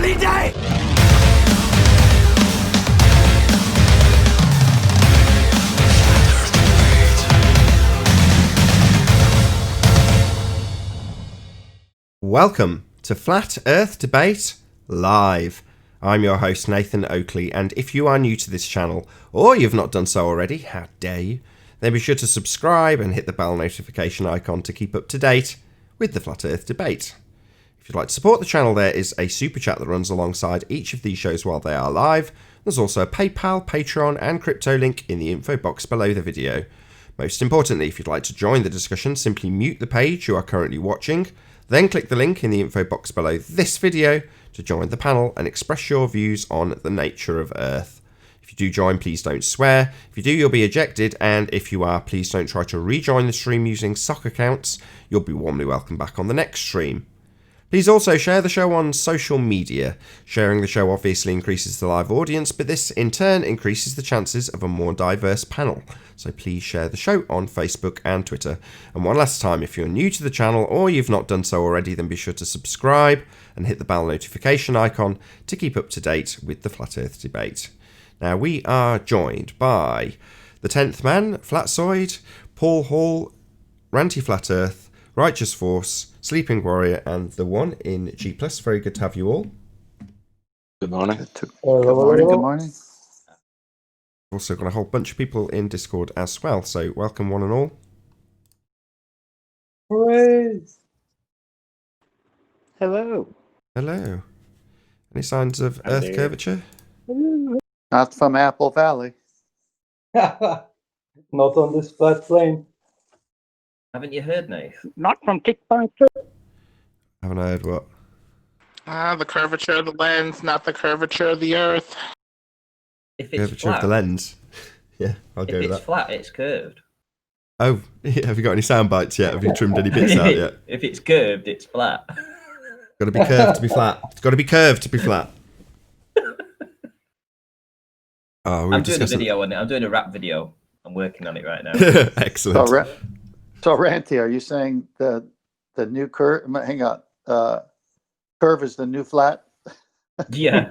bloody day! Welcome to Flat Earth Debate Live. I'm your host Nathan Oakley, and if you are new to this channel, or you've not done so already, how dare you, then be sure to subscribe and hit the bell notification icon to keep up to date with the Flat Earth Debate. If you'd like to support the channel, there is a super chat that runs alongside each of these shows while they are live. There's also a PayPal, Patreon and crypto link in the info box below the video. Most importantly, if you'd like to join the discussion, simply mute the page you are currently watching, then click the link in the info box below this video to join the panel and express your views on the nature of Earth. If you do join, please don't swear. If you do, you'll be ejected, and if you are, please don't try to rejoin the stream using sock accounts. You'll be warmly welcomed back on the next stream. Please also share the show on social media. Sharing the show obviously increases the live audience, but this in turn increases the chances of a more diverse panel. So please share the show on Facebook and Twitter. And one last time, if you're new to the channel or you've not done so already, then be sure to subscribe and hit the bell notification icon to keep up to date with the Flat Earth Debate. Now, we are joined by the 10th Man, Flatzoid, Paul Hall, Ranty Flat Earth, Righteous Force, Sleeping Warrior, and the one in G+. Very good to have you all. Good morning. Good morning. Good morning. Also got a whole bunch of people in Discord as well, so welcome one and all. Hooray! Hello. Hello. Any signs of Earth curvature? Not from Apple Valley. Not on this flat plane. Haven't you heard, Nate? Not from kickback. Haven't heard what? The curvature of the lens, not the curvature of the Earth. If it's Curvature flat, of the lens. Yeah, I'll go if with it's that. flat, it's curved. Oh, have you got any sound bites yet? Have you trimmed any bits out yet? If it's curved, it's flat. Got to be curved to be flat. It's got to be curved to be flat. Oh, I'm doing a video on it. I'm doing a rap video. I'm working on it right now. Excellent. So Ranty, are you saying the new curve? Hang on. Curve is the new flat. Yeah.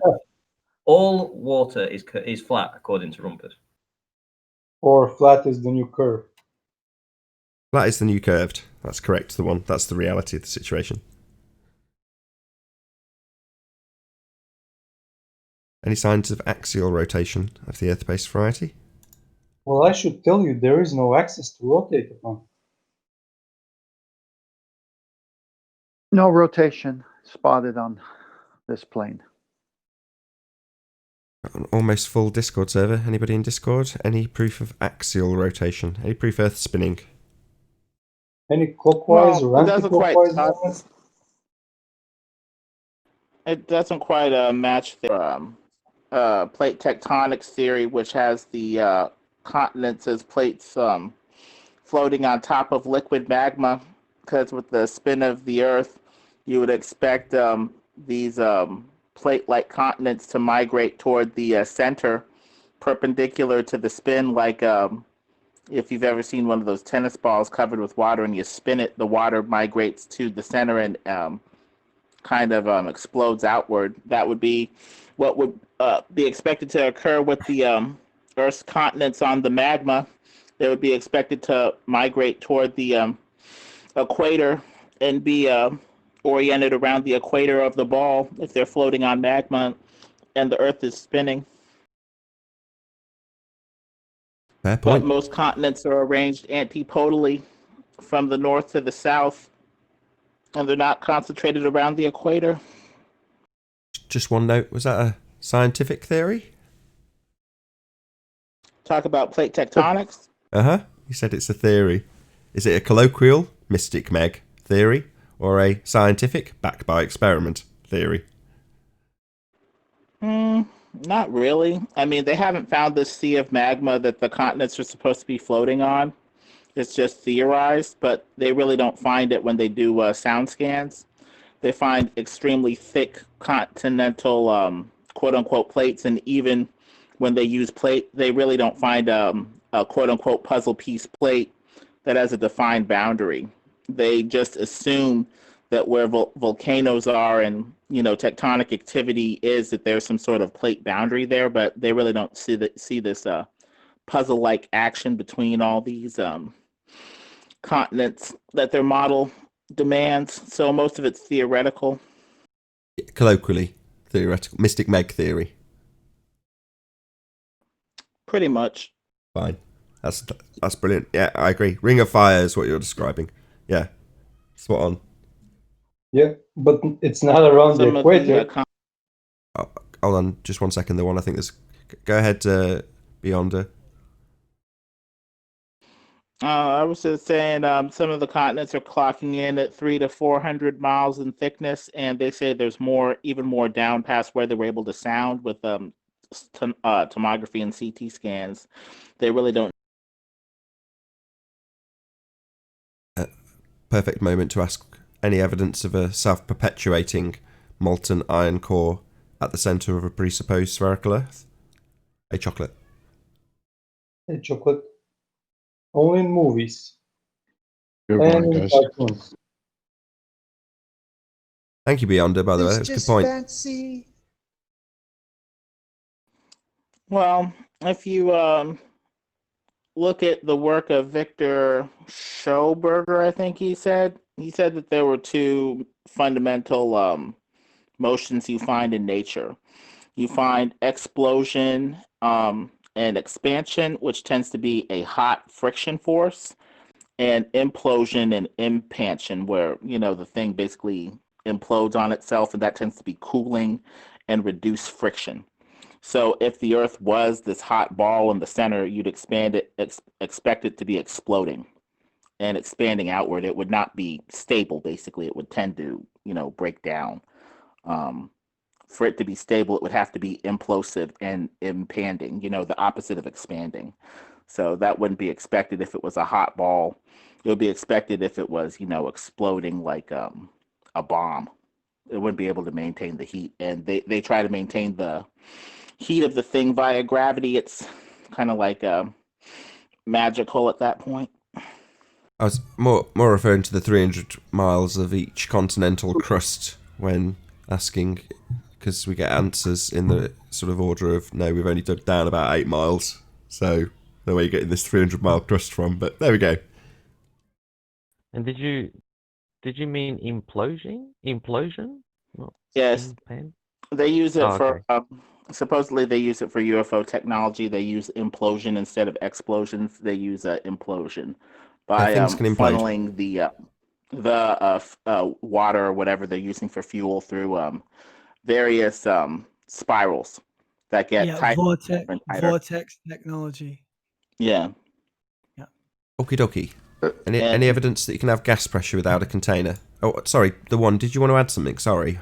All water is flat, according to Rumpus. Or flat is the new curve. Flat is the new curved. That's correct. The one. That's the reality of the situation. Any signs of axial rotation of the Earth-based variety? Well, I should tell you, there is no axis to rotate upon. No rotation spotted on this plane. Got an almost full Discord server. Anybody in Discord? Any proof of axial rotation? Any proof Earth spinning? Any clockwise or it doesn't anti-clockwise quite. movement? It doesn't quite match the plate tectonics theory, which has the continents as plates floating on top of liquid magma. Because with the spin of the Earth, you would expect these plate-like continents to migrate toward the center, perpendicular to the spin, like if you've ever seen one of those tennis balls covered with water and you spin it, the water migrates to the center and kind of explodes outward. That would be what would be expected to occur with the Earth's continents on the magma. They would be expected to migrate toward the equator and be oriented around the equator of the ball if they're floating on magma and the Earth is spinning. Fair point. But most continents are arranged antipodally from the north to the south, and they're not concentrated around the equator. Just one note. Was that a scientific theory? Talk about plate tectonics. Uh-huh. You said it's a theory. Is it a colloquial, mystic meg theory, or a scientific, backed by experiment theory? Not really. I mean, they haven't found this sea of magma that the continents are supposed to be floating on. It's just theorized, but they really don't find it when they do sound scans. They find extremely thick continental quote-unquote plates, and even when they use plate, they really don't find a quote-unquote puzzle piece plate that has a defined boundary. They just assume that where volcanoes are and tectonic activity is, that there's some sort of plate boundary there, but they really don't see this puzzle-like action between all these continents that their model demands. So most of it's theoretical. Colloquially, theoretical. Mystic Meg theory. Pretty much. Fine. That's brilliant. Yeah, I agree. Ring of Fire is what you're describing. Yeah. Spot on. Yeah, but it's not around the Some of equator. Oh, hold on, just 1 second. The one I think there's. Go ahead, Beyonder. I was just saying, some of the continents are clocking in at 300 to 400 miles in thickness, and they say there's even more down past where they were able to sound with tomography and CT scans. They really don't. Perfect moment to ask any evidence of a self-perpetuating molten iron core at the centre of a presupposed spherical Earth. A chocolate. Hey, chocolate. Only in movies Good and morning, in guys. cartoons. Thank you, Beyonder, by the way. That's a good point. Fancy. Well, if you look at the work of Victor Schoberger, I think he said that there were two fundamental motions you find in nature. You find explosion and expansion, which tends to be a hot friction force, and implosion and impansion, where the thing basically implodes on itself, and that tends to be cooling and reduced friction. So if the Earth was this hot ball in the center, you'd expect it to be exploding and expanding outward. It would not be stable. Basically, it would tend to break down. For it to be stable, it would have to be implosive and impanding, the opposite of expanding. So that wouldn't be expected if it was a hot ball. It would be expected if it was, exploding like a bomb. It wouldn't be able to maintain the heat. And they try to maintain the heat of the thing via gravity. It's kind of like magical at that point. I was more referring to the 300 miles of each continental crust when asking, because we get answers in the sort of order of, no, we've only dug down about 8 miles. So, where are you getting this 300-mile crust from? But there we go. And did you mean implosion? Implosion? Not Yes. They use it for, supposedly they use it for UFO technology. They use implosion instead of explosions. They use implosion by funneling the water or whatever they're using for fuel through various spirals that get tighter. Vortex technology. Yeah. Okie dokie. Any evidence that you can have gas pressure without a container? Oh, sorry, the one. Did you want to add something? Sorry.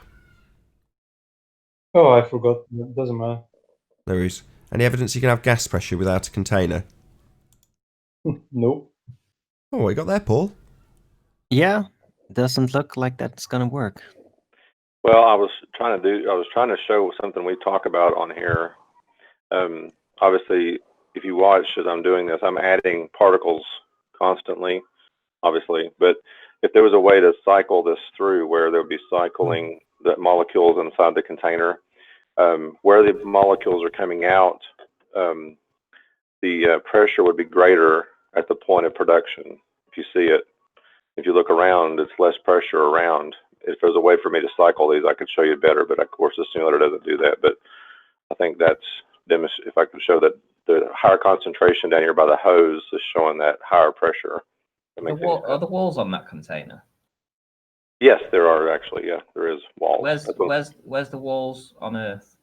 Oh, I forgot. It doesn't matter. No worries. Any evidence you can have gas pressure without a container? Nope. Oh, what you got there, Paul? Yeah, doesn't look like that's gonna work. Well, I was trying to show something we talk about on here. Obviously, if you watch as I'm doing this, I'm adding particles constantly, obviously. But if there was a way to cycle this through where there would be cycling the molecules inside the container, where the molecules are coming out, the pressure would be greater at the point of production. If you see it, if you look around, it's less pressure around. If there's a way for me to cycle these, I could show you better, but of course the simulator doesn't do that. But I think that's, if I could show that the higher concentration down here by the hose is showing that higher pressure. Are the walls on that container? Yes, there are actually. Yeah, there is walls. Where's the walls on Earth?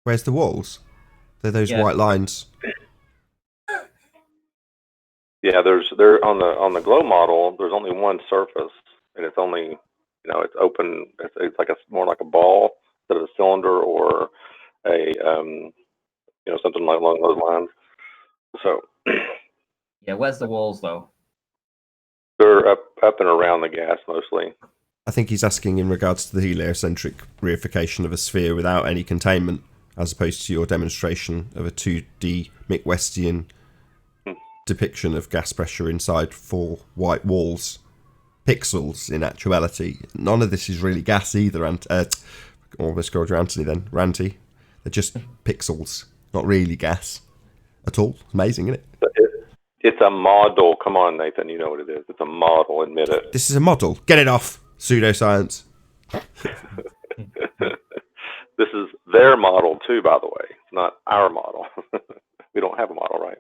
Where's the walls? They're those white lines. Yeah, they're on the glow model. There's only one surface, and it's only it's open. It's like more like a ball instead of a cylinder or a something along those lines. So yeah, where's the walls though? They're up and around the gas mostly. I think he's asking in regards to the heliocentric reification of a sphere without any containment, as opposed to your demonstration of a 2D Mickwestian depiction of gas pressure inside 4 white walls. pixels in actuality. None of this is really gas either. Almost called you Anthony then, Ranty. They're just pixels, not really gas at all. Amazing, isn't it? It's a model. Come on, Nathan. You know what it is. It's a model. Admit it. This is a model. Get it off. Pseudoscience. This is their model too, by the way. It's not our model. We don't have a model, right?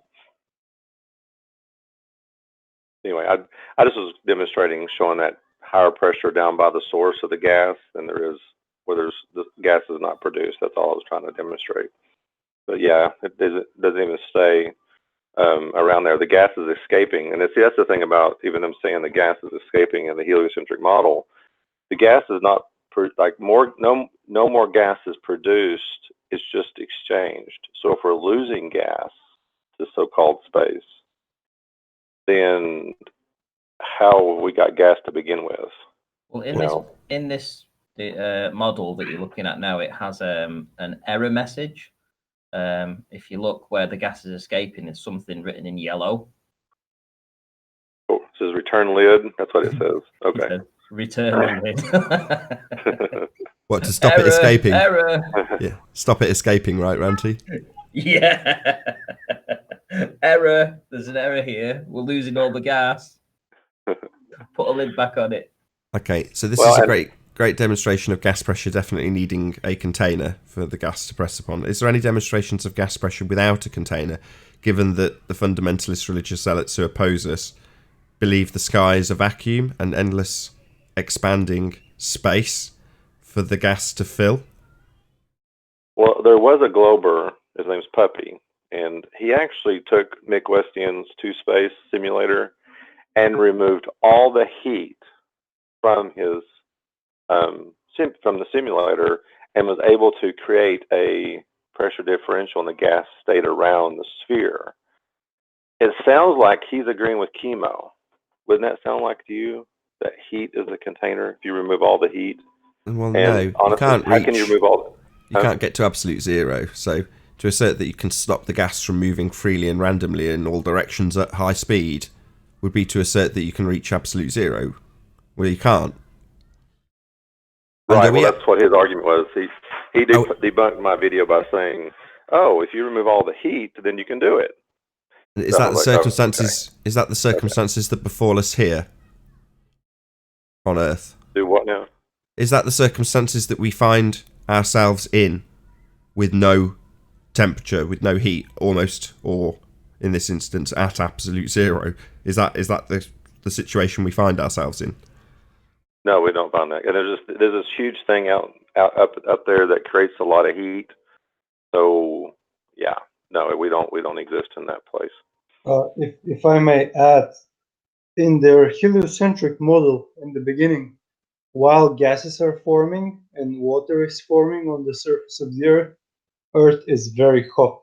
Anyway, I just was demonstrating, showing that higher pressure down by the source of the gas than there is where the gas is not produced. That's all I was trying to demonstrate. But yeah, it doesn't even stay around there. The gas is escaping, and that's the thing about even them saying the gas is escaping in the heliocentric model. The gas is not no more gas is produced. It's just exchanged. So if we're losing gas to so-called space, then how have we got gas to begin with? Well, in this model that you're looking at now, it has an error message. If you look where the gas is escaping, there's something written in yellow. Oh, it says return lid. That's what it says. Okay. Return lid. What, to stop it escaping? Error. Yeah, stop it escaping, right, Ranty? Yeah. Error. There's an error here. We're losing all the gas. Put a lid back on it. Okay, so this is a great demonstration of gas pressure definitely needing a container for the gas to press upon. Is there any demonstrations of gas pressure without a container, given that the fundamentalist religious zealots who oppose us believe the sky is a vacuum and endless expanding space for the gas to fill? Well, there was a glober, his name's Puppy, and he actually took Mick Westian's two-space simulator and removed all the heat from his from the simulator and was able to create a pressure differential and the gas stayed around the sphere. It sounds like he's agreeing with Chemo. Wouldn't that sound like to you that heat is a container if you remove all the heat? Well, and no, honestly, you can't how can you remove all you can't get to absolute zero. So to assert that you can stop the gas from moving freely and randomly in all directions at high speed would be to assert that you can reach absolute zero. Well, you can't. Right, well, that's what his argument was. He debunked my video by saying, "Oh, if you remove all the heat, then you can do it." Is that the circumstances? Okay. Is that the circumstances that befall us here on Earth? Do what now? Is that the circumstances that we find ourselves in, with no temperature, with no heat, almost, or in this instance, at absolute zero? Is that the situation we find ourselves in? No, we don't find that. And there's this huge thing up there that creates a lot of heat. So yeah, no, we don't exist in that place. If I may add, in their heliocentric model in the beginning, while gases are forming and water is forming on the surface of the Earth is very hot.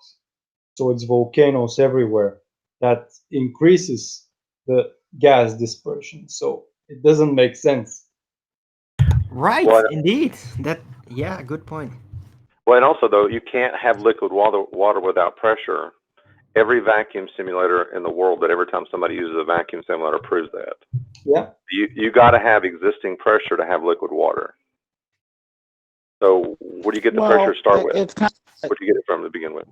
So it's volcanoes everywhere. That increases the gas dispersion. So it doesn't make sense. Right, indeed. Good point. Well, and also though, you can't have liquid water without pressure. Every vacuum simulator in the world that every time somebody uses a vacuum simulator proves that. Yeah. You got to have existing pressure to have liquid water. So where do you get the pressure to start with? Where do you get it from to begin with?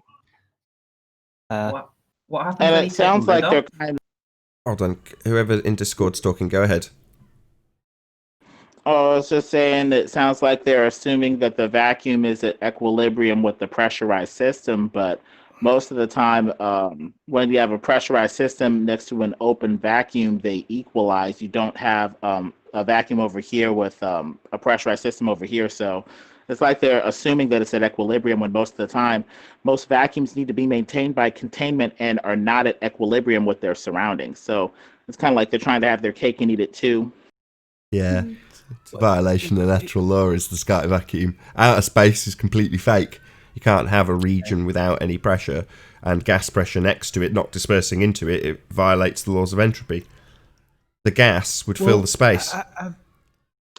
What happens? And it sounds like they're kind of. Hold on, whoever in Discord's talking, go ahead. Oh, I was just saying it sounds like they're assuming that the vacuum is at equilibrium with the pressurized system, but most of the time, when you have a pressurized system next to an open vacuum, they equalize. You don't have a vacuum over here with a pressurized system over here. So it's like they're assuming that it's at equilibrium when most of the time, most vacuums need to be maintained by containment and are not at equilibrium with their surroundings. So it's kind of like they're trying to have their cake and eat it too. Yeah, it's a violation of natural law is the sky vacuum. Outer space is completely fake. You can't have a region without any pressure and gas pressure next to it not dispersing into it. It violates the laws of entropy. The gas would fill the space.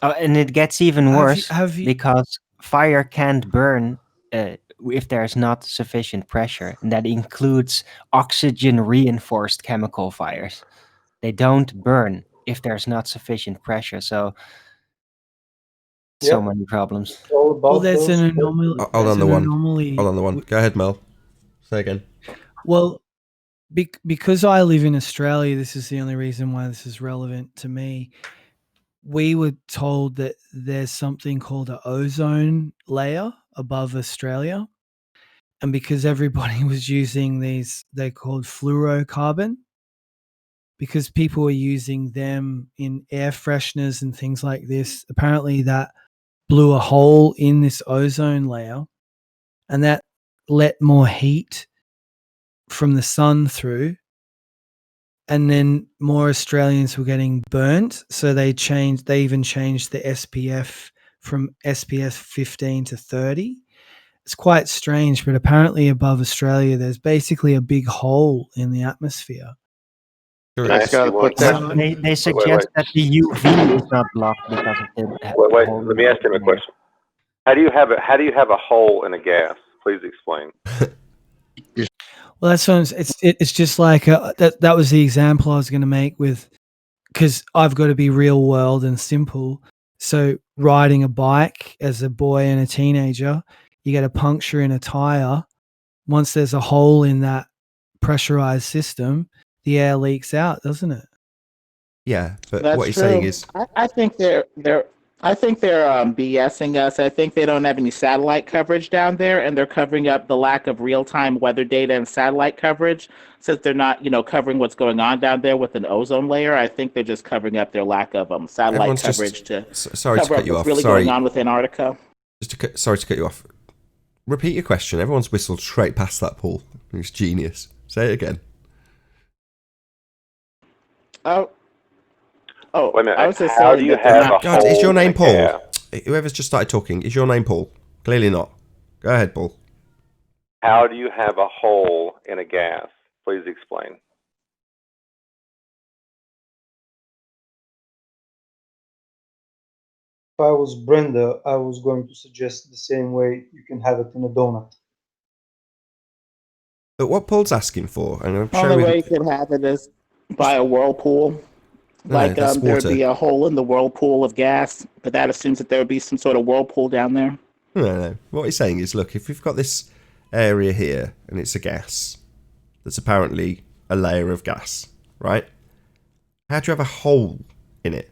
And it gets even worse because fire can't burn if there's not sufficient pressure. And that includes oxygen-reinforced chemical fires. They don't burn if there's not sufficient pressure. So Yep. many problems. It's all about Well, there's those an anomaly. Hold There's on the an one. anomaly. Hold on the one. Go ahead, Mel. Say again. Well, because I live in Australia, this is the only reason why this is relevant to me. We were told that there's something called an ozone layer above Australia. And because everybody was using these, they're called fluorocarbon, because people were using them in air fresheners and things like this, apparently that blew a hole in this ozone layer, and that let more heat from the sun through, and then more Australians were getting burnt. So they even changed the SPF from SPF 15 to 30. It's quite strange, but apparently above Australia, there's basically a big hole in the atmosphere. Sure Can I it ask is. you one question? They suggest that the UV is not blocked because of the Wait. hole in Let me the ask him a ozone layer. question. How do you have a hole in a gas? Please explain. Well, that's what it's just like that was the example I was going to make with, because I've got to be real world and simple. So riding a bike as a boy and a teenager, you get a puncture in a tire. Once there's a hole in that pressurized system, the air leaks out, doesn't it? Yeah, but That's what he's true. saying is, I think they're BSing us. I think they don't have any satellite coverage down there, and they're covering up the lack of real-time weather data and satellite coverage, since they're not, covering what's going on down there with an ozone layer. I think they're just covering up their lack of satellite everyone's coverage just to sorry to cover cut up you what's off. really Sorry, going on with Antarctica. sorry to cut you off. Repeat your question. Everyone's whistled straight past that, Paul. It's genius. Say it again. Oh, Wait a minute. I was just How saying do you that they're have a not. God, is your hole in name a Paul? gas? Whoever's just started talking, is your name Paul? Clearly not. Go ahead, Paul. How do you have a hole in a gas? Please explain. If I was Brenda, I was going to suggest the same way you can have it in a donut. But what Paul's asking for, and I'm Only showing. way you could have it is by a whirlpool. No, that's There would water. be a hole in the whirlpool of gas, but that assumes that there would be some sort of whirlpool down there. No. What he's saying is, look, if we've got this area here and it's a gas that's apparently a layer of gas, right? How do you have a hole in it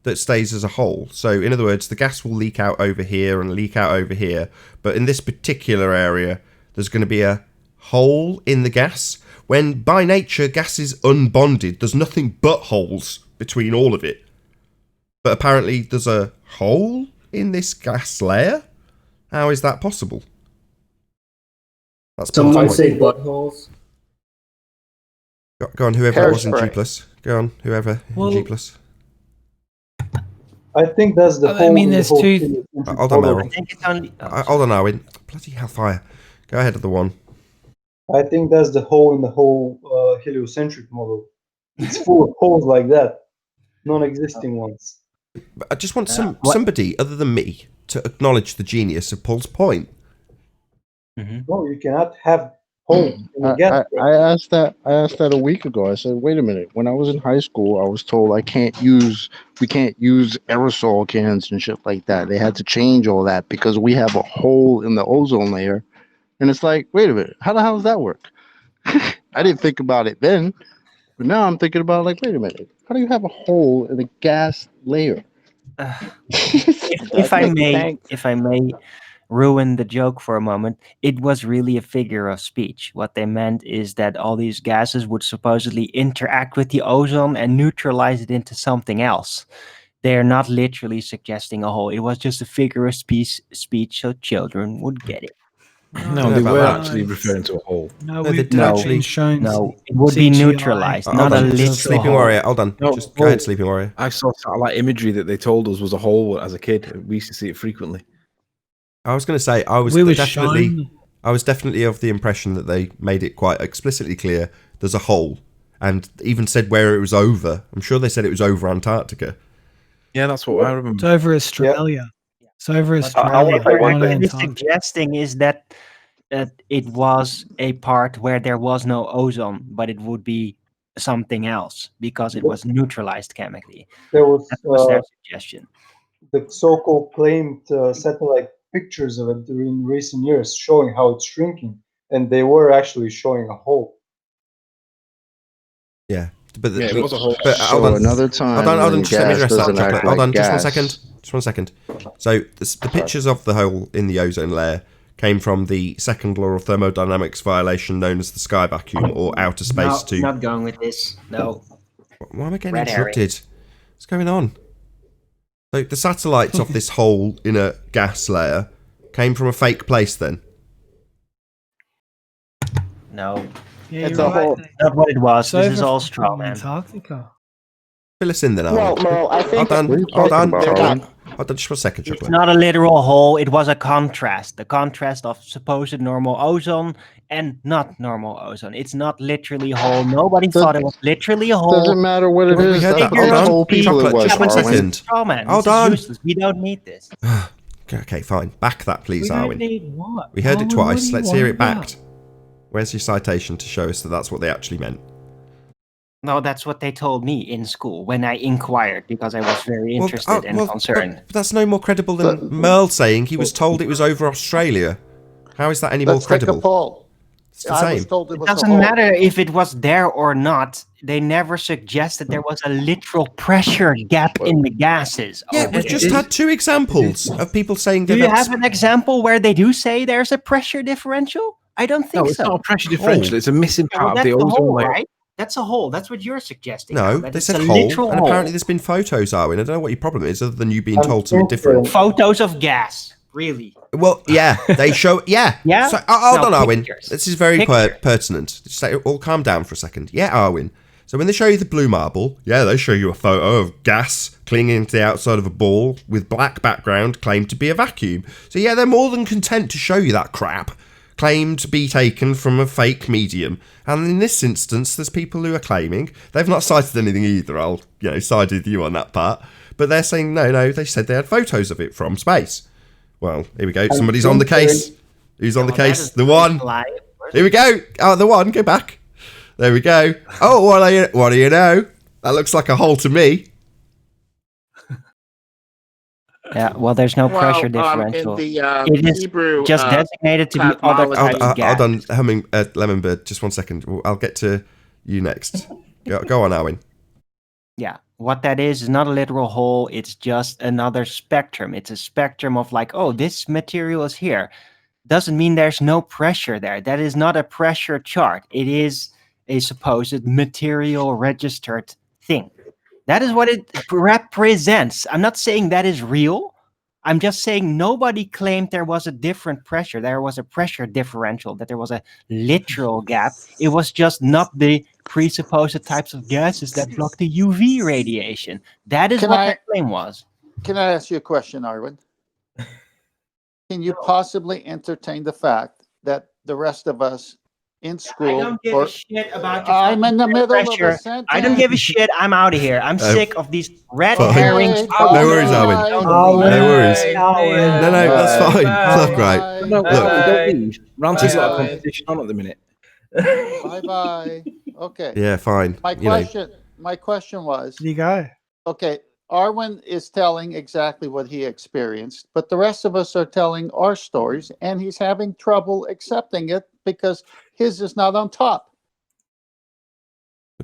that stays as a hole? So, in other words, the gas will leak out over here and leak out over here, but in this particular area, there's going to be a hole in the gas. When by nature gas is unbonded, there's nothing but holes between all of it. But apparently there's a hole in this gas layer? How is that possible? That's Some might Paul's say point. buttholes. Go on, whoever it was in Hairspray. G+. Go on, whoever in G+. I think that's the whole. I mean, there's two. Hold on, model. Meryl. I think it's only. Hold on, Arwin. Bloody hellfire. Go ahead of the one. I think that's the hole in the whole heliocentric model. It's full of holes like that, non-existing ones. But I just want somebody other than me to acknowledge the genius of Paul's point. No, you cannot have holes in a gas. I asked that a week ago. I said, wait a minute. When I was in high school, I was told we can't use aerosol cans and shit like that. They had to change all that because we have a hole in the ozone layer. And it's like, wait a minute, how the hell does that work? I didn't think about it then, but now I'm thinking about wait a minute, how do you have a hole in a gas layer? If I may ruin the joke for a moment, it was really a figure of speech. What they meant is that all these gases would supposedly interact with the ozone and neutralize it into something else. They are not literally suggesting a hole. It was just a figure of speech so children would get it. No, they were actually referring to a hole. No, we've been shown. No, it would be neutralized, not a literal Sleeping hole. Warrior, hold on. No, Just go ahead, Sleeping Warrior. I saw satellite imagery that they told us was a hole as a kid. We used to see it frequently. I was going to say, I was definitely of the impression that they made it quite explicitly clear there's a hole, and even said where it was over. I'm sure they said it was over Antarctica. Yeah, that's what I remember. It's over Australia. Yeah. It's over Australia. I want to say one What thing. they're suggesting is that it was a part where there was no ozone, but it would be something else because it was neutralized chemically. There was That was their suggestion. the so-called claimed satellite pictures of it in recent years showing how it's shrinking, and they were actually showing a hole. Yeah, but Yeah, it was a whole. But hold on, another time hold on. when Just let me gas address that, doesn't Chocolate. act Hold like on, just one gas. second. Just 1 second. So the pictures of the hole in the ozone layer came from the second law of thermodynamics violation known as the sky vacuum or outer space No, 2. not going with this. No. Why am I getting Red herring. interrupted? What's going on? So the satellites of this hole in a gas layer came from a fake place then? No. Yeah, It's you're a whole- right. Not what it was. So This is all fucking straw man. Antarctica. Fill us in then, Well, Arwen. no, I think Hold on, What are you hold talking on, about, hold on. Arwen? Hold on, just 1 second, It's Chocolate. not a literal hole. It was a contrast. The contrast of supposed normal ozone and not normal ozone. It's not literally a hole. Nobody thought it was literally a hole. Doesn't matter what it We is. heard that. I Hold on. told people Chocolate, it was, just 1 Arwen. second. Straw man. Hold This on. is useless. We don't need this. Okay, fine. Back that, please, We don't Arwen. need what? We heard it Arwen, what twice. do you Let's hear want it about? backed. Where's your citation to show us that that's what they actually meant? No, that's what they told me in school when I inquired because I was very interested and concerned. But that's no more credible than Merle saying he was told it was over Australia. How is that any more Let's take a credible? poll. It's the I was same. told it It was a doesn't hole. matter if it was there or not. They never suggested there was a literal pressure gap in the gases. Yeah, over we've there. just had 2 examples of people saying Do that you that's... have an example where they do say there's a pressure differential? I don't think No, it's so. not a pressure differential. It's a missing Yeah, well, part of that's the a ozone hole, layer. right? That's a hole. That's what you're suggesting. No, now, that they it's said a hole, literal and hole. apparently there's been photos, Arwen. I don't know what your problem is, other than you being told something different. Photos of gas, really? Well, yeah, they show... Yeah. Yeah? So, hold No, on, Arwen. pictures. This is very pertinent. Just all calm down for a second. Yeah, Arwen. So when they show you the blue marble, yeah, they show you a photo of gas clinging to the outside of a ball with black background claimed to be a vacuum. So yeah, they're more than content to show you that crap claimed to be taken from a fake medium. And in this instance, there's people who are claiming, they've not cited anything either, I'll, side with you on that part, but they're saying, no, they said they had photos of it from space. Well, here we go, somebody's on the case. Who's on the case? The one. Here we go. Oh, the one, go back. There we go. Oh, what do you know? That looks like a hole to me. Yeah, well, there's no pressure differential. In the it is Hebrew, just designated to be other cosmology- types of Hold gas. on, Lemonbird, just 1 second. I'll get to you next. Go on, Arwen. Yeah, what that is not a literal hole. It's just another spectrum. It's a spectrum of like, oh, this material is here. Doesn't mean there's no pressure there. That is not a pressure chart. It is a supposed material registered thing. That is what it represents. I'm not saying that is real. I'm just saying nobody claimed there was a different pressure. There was a pressure differential, that there was a literal gap. It was just not the presupposed types of gases that block the UV radiation. That is what that claim was. Can I ask you a question, Arwen? Can you possibly entertain the fact that the rest of us in school... I don't give a shit about your I'm in the middle pressure. of a sentence. I don't give a shit. I'm out of here. I'm sick of these red fine. herrings. No worries, Arwen. No worries. No, that's fine. Look, right. No, don't leave. Ranty's got a Bye. competition on at the minute. Bye-bye. Okay. Yeah, fine. My question was... You go. Okay, Arwen is telling exactly what he experienced, but the rest of us are telling our stories, and he's having trouble accepting it because his is not on top.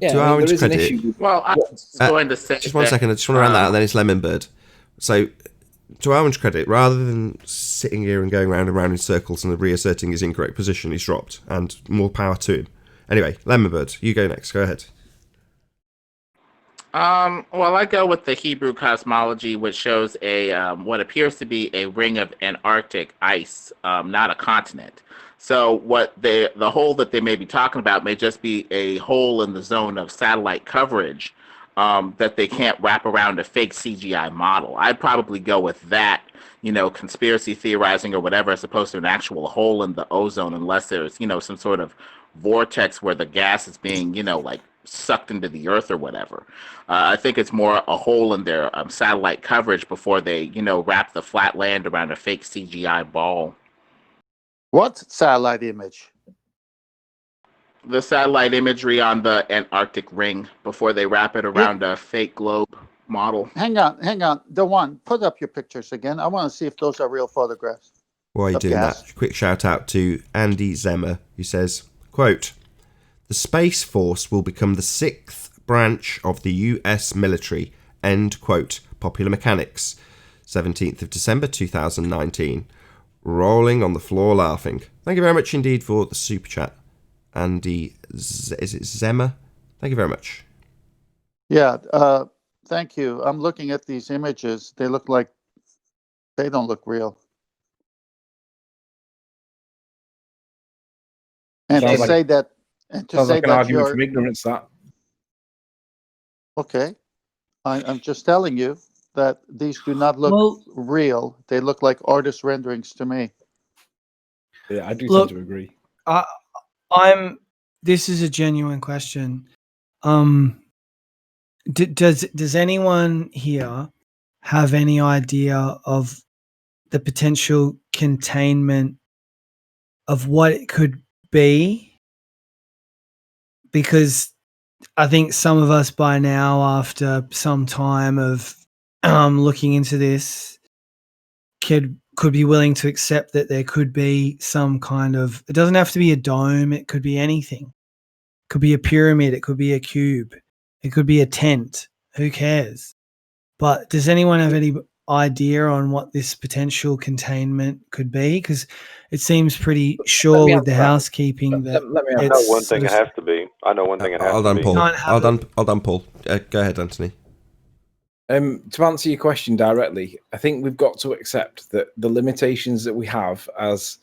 To Arwen's credit, Well, I was going to say just 1 second. I just want to round that out, and then it's Lemonbird. So, to Arwen's credit, rather than sitting here and going round and round in circles and reasserting his incorrect position, he's dropped, and more power to him. Anyway, Lemonbird, you go next. Go ahead. Well, I go with the Hebrew cosmology, which shows a what appears to be a ring of Antarctic ice, not a continent. So what the hole that they may be talking about may just be a hole in the zone of satellite coverage that they can't wrap around a fake CGI model. I'd probably go with that, conspiracy theorizing or whatever, as opposed to an actual hole in the ozone, unless there's, some sort of vortex where the gas is being, like sucked into the earth or whatever. I think it's more a hole in their satellite coverage before they, wrap the flat land around a fake CGI ball. What satellite image? The satellite imagery on the Antarctic ring before they wrap it around a fake globe model. Hang on. The one, put up your pictures again. I want to see if those are real photographs. While you're of doing gas. that, quick shout out to Andy Zemmer, who says, quote, "The Space Force will become the 6th branch of the US military," end quote. Popular Mechanics, 17th of December 2019. Rolling on the floor laughing. Thank you very much indeed for the super chat. Andy, is it Zemmer? Thank you very much. Yeah, thank you. I'm looking at these images. They look like they don't look real. And Sounds to like- say that, and to Sounds say like an that argument you're from ignorance, that. okay. I'm just telling you that these do not look Well- real. They look like artist renderings to me. Yeah, I do Look, tend to agree. This is a genuine question. Does anyone here have any idea of the potential containment of what it could be? Because I think some of us by now, after some time of looking into this, could be willing to accept that there could be some kind of, it doesn't have to be a dome, it could be anything. It could be a pyramid, it could be a cube, it could be a tent. Who cares? But does anyone have any idea on what this potential containment could be? Because it seems pretty sure with the housekeeping that Let me I know one thing it has to be. I know one thing it has Hold to on, be. Paul. Can't have Hold on, Paul. Go ahead, Anthony. To answer your question directly, I think we've got to accept that the limitations that we have as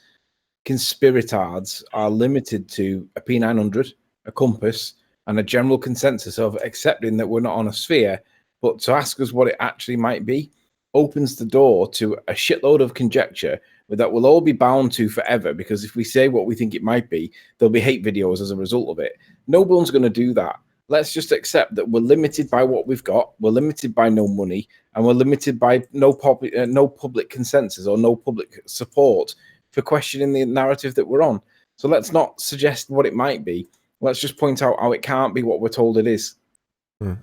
conspiratards are limited to a P900, a compass, and a general consensus of accepting that we're not on a sphere. But to ask us what it actually might be opens the door to a shitload of conjecture that we'll all be bound to forever, because if we say what we think it might be, there'll be hate videos as a result of it. No one's going to do that. Let's just accept that we're limited by what we've got, we're limited by no money, and we're limited by no public consensus or no public support for questioning the narrative that we're on. So let's not suggest what it might be. Let's just point out how it can't be what we're told it is.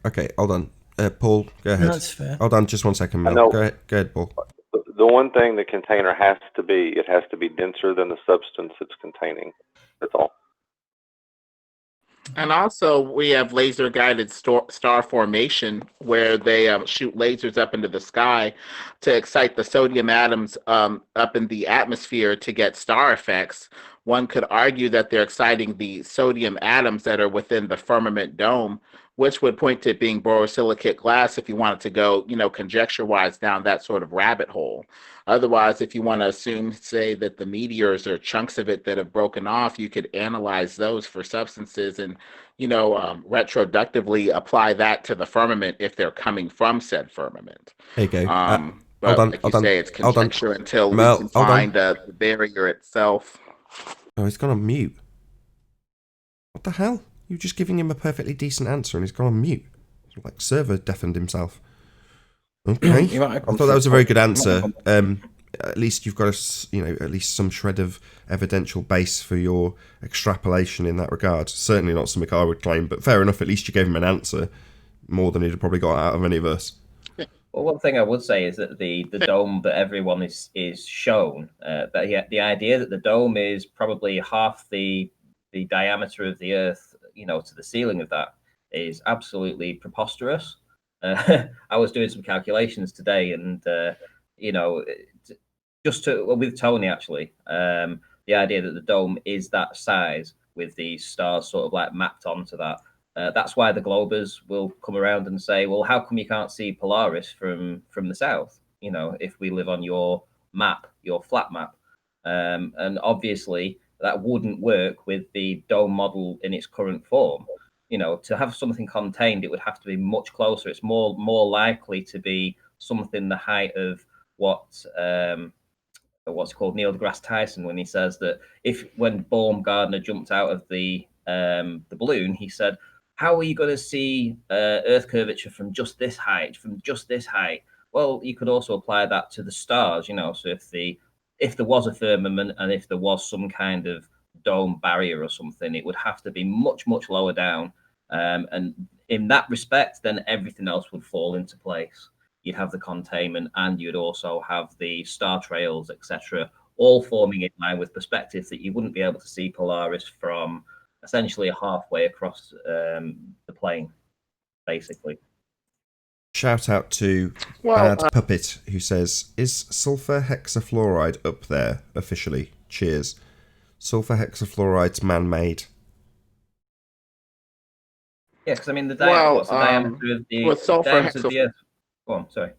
Okay, hold on. Paul, go ahead. That's fair. Hold on just one second, Mel. know. Go ahead, Paul. The one thing the container has to be, it has to be denser than the substance it's containing. That's all. And also, we have laser-guided star formation, where they shoot lasers up into the sky to excite the sodium atoms up in the atmosphere to get star effects. One could argue that they're exciting the sodium atoms that are within the firmament dome, which would point to it being borosilicate glass if you wanted to go, conjecture-wise down that sort of rabbit hole. Otherwise, if you want to assume, say, that the meteors or chunks of it that have broken off, you could analyze those for substances and, retroductively apply that to the firmament if they're coming from said firmament. There you go. But hold on, like hold you on, say, it's hold on. conjecture until Mel, we can hold on. find the barrier itself. Oh, he's gone on mute. What the hell? You're just giving him a perfectly decent answer and he's gone on mute. Like server deafened himself. Okay. I thought that was a very good answer. At least you've got at least some shred of evidential base for your extrapolation in that regard. Certainly not something I would claim, but fair enough. At least you gave him an answer, more than he'd have probably got out of any of us. Well, one thing I would say is that the dome that everyone is shown, the idea that the dome is probably half the diameter of the Earth, to the ceiling of that, is absolutely preposterous. I was doing some calculations today, and with Tony actually, the idea that the dome is that size with the stars sort of like mapped onto that. That's why the Globers will come around and say, well, how come you can't see Polaris from the south? If we live on your map, your flat map. And obviously that wouldn't work with the dome model in its current form. To have something contained, it would have to be much closer. It's more likely to be something the height of what's called Neil deGrasse Tyson, when he says that when Baumgartner jumped out of the balloon, he said, how are you going to see Earth curvature from just this height, Well, you could also apply that to the stars, so if there was a firmament and if there was some kind of dome barrier or something, it would have to be much, much lower down. And in that respect, then everything else would fall into place. You'd have the containment, and you'd also have the star trails, etc., all forming in line with perspective that you wouldn't be able to see Polaris from essentially halfway across the plane, basically. Shout out to Well, Bad Puppet, who says, is sulfur hexafluoride up there officially? Cheers. Sulfur hexafluoride's man-made. Yeah, because I mean, well, what's the diameter of the with sulfur diameter of the Earth? Go on, sorry.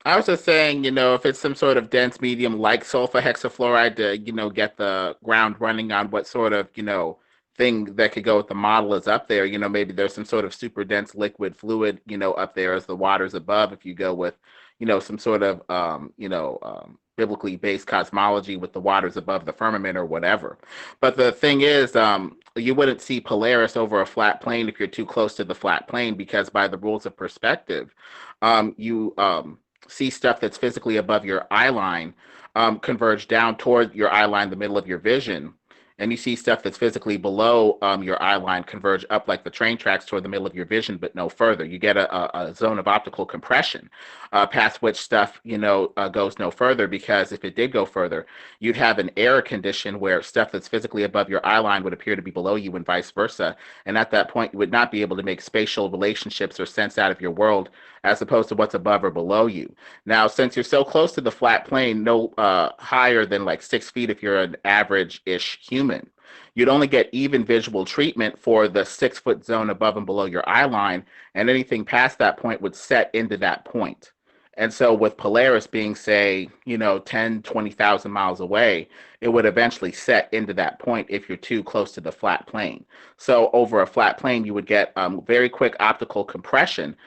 I was just saying, if it's some sort of dense medium like sulfur hexafluoride to, get the ground running on what sort of, thing that could go with the model is up there, maybe there's some sort of super dense liquid fluid, up there as the waters above. If you go with, some sort of, biblically based cosmology with the waters above the firmament or whatever. But the thing is, you wouldn't see Polaris over a flat plane if you're too close to the flat plane, because by the rules of perspective, you see stuff that's physically above your eye line converge down toward your eye line, the middle of your vision. And you see stuff that's physically below your eye line converge up like the train tracks toward the middle of your vision, but no further. You get a zone of optical compression past which stuff, goes no further, because if it did go further, you'd have an error condition where stuff that's physically above your eye line would appear to be below you and vice versa. And at that point, you would not be able to make spatial relationships or sense out of your world as opposed to what's above or below you. Now, since you're so close to the flat plane, no higher than like 6 feet if you're an average-ish human, you'd only get even visual treatment for the 6 foot zone above and below your eye line, and anything past that point would set into that point. And so with Polaris being, say, 10, 20,000 miles away, it would eventually set into that point if you're too close to the flat plane. So over a flat plane, you would get very quick optical compression,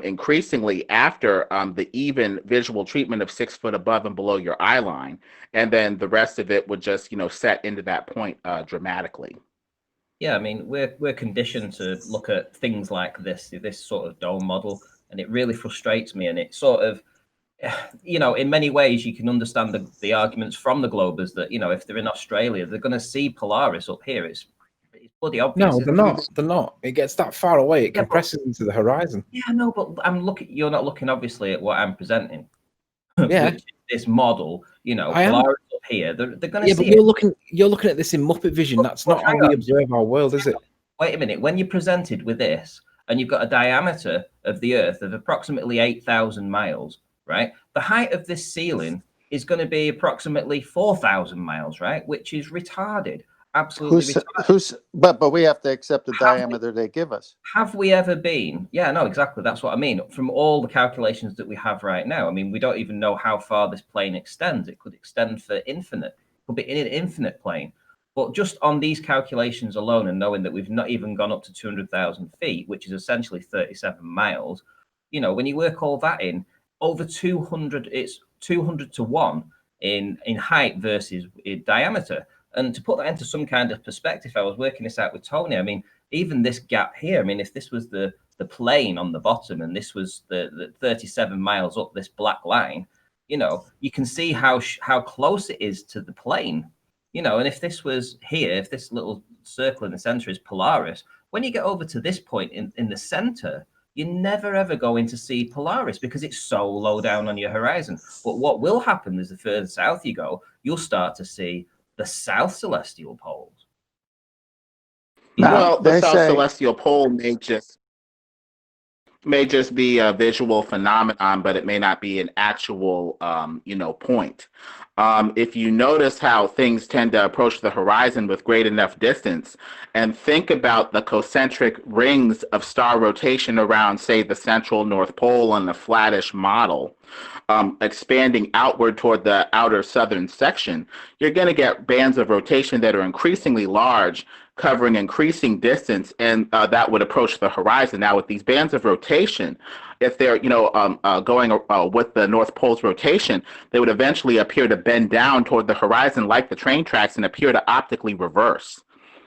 increasingly after the even visual treatment of 6 foot above and below your eye line. And then the rest of it would just, set into that point dramatically. Yeah, I mean, we're conditioned to look at things like this sort of dome model, and it really frustrates me. And it sort of, in many ways, you can understand the arguments from the Globers that, if they're in Australia, they're going to see Polaris up here. It's bloody obvious. No, they're not. They're not. It gets that far away. It compresses into the horizon. Yeah, no, but you're not looking obviously at what I'm presenting. Yeah. Which is this model, I am. Polaris up here. They're going to see. Yeah, but you're looking at this in Muppet vision. That's not how we observe our world, is it? Wait a minute. When you're presented with this, and you've got a diameter of the Earth of approximately 8,000 miles, right? The height of this ceiling is going to be approximately 4,000 miles, right? Which is retarded. Absolutely retarded. But we have to accept the diameter they give us. Have we ever been? Yeah, no, exactly. That's what I mean. From all the calculations that we have right now, I mean, we don't even know how far this plane extends. It could extend for infinite. It could be in an infinite plane. But just on these calculations alone, and knowing that we've not even gone up to 200,000 feet, which is essentially 37 miles, when you work all that in, over 200, it's 200 to 1 in height versus in diameter. And to put that into some kind of perspective, I was working this out with Tony. I mean, even this gap here, I mean, if this was the plane on the bottom and this was the 37 miles up this black line, you can see how close it is to the plane. And if this was here, if this little circle in the center is Polaris, when you get over to this point in the center, you're never ever going to see Polaris because it's so low down on your horizon. But what will happen is the further south you go, you'll start to see the south celestial poles. Well, the south celestial pole may just be a visual phenomenon, but it may not be an actual, point. If you notice how things tend to approach the horizon with great enough distance, and think about the concentric rings of star rotation around, say, the central North Pole on the flattish model, expanding outward toward the outer southern section, you're going to get bands of rotation that are increasingly large, covering increasing distance, and that would approach the horizon. Now, with these bands of rotation, if they're going with the North Pole's rotation, they would eventually appear to bend down toward the horizon like the train tracks and appear to optically reverse.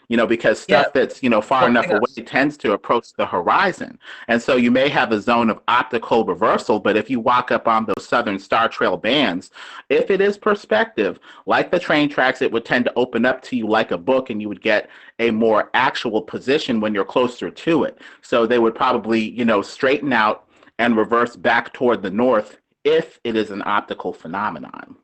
because Yeah, stuff that's, far but I enough think away that's tends to approach the horizon. And so you may have a zone of optical reversal, but if you walk up on those southern star trail bands, if it is perspective, like the train tracks, it would tend to open up to you like a book, and you would get a more actual position when you're closer to it. So they would probably, straighten out and reverse back toward the north if it is an optical phenomenon.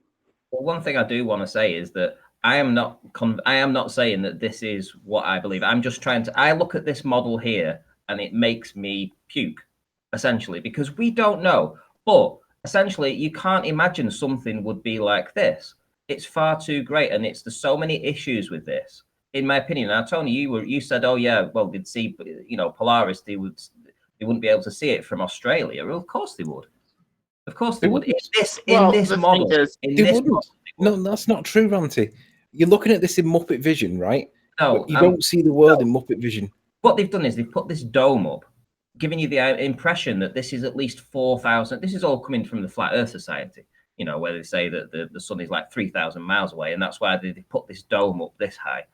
Well, one thing I do want to say is that I am not saying that this is what I believe. I'm just trying to. I look at this model here, and it makes me puke, essentially, because we don't know. But essentially, you can't imagine something would be like this. It's far too great, and there's so many issues with this, in my opinion. Now, Tony, you said, oh yeah, well, they'd see, Polaris, they wouldn't be able to see it from Australia. Well, of course they would. Of course they would. In this model, No, that's not true, Ranty. You're looking at this in Muppet Vision, right? No, but you don't see the world in Muppet Vision. What they've done is they've put this dome up, giving you the impression that this is at least 4,000. This is all coming from the Flat Earth Society, where they say that the sun is like 3,000 miles away, and that's why they put this dome up this high,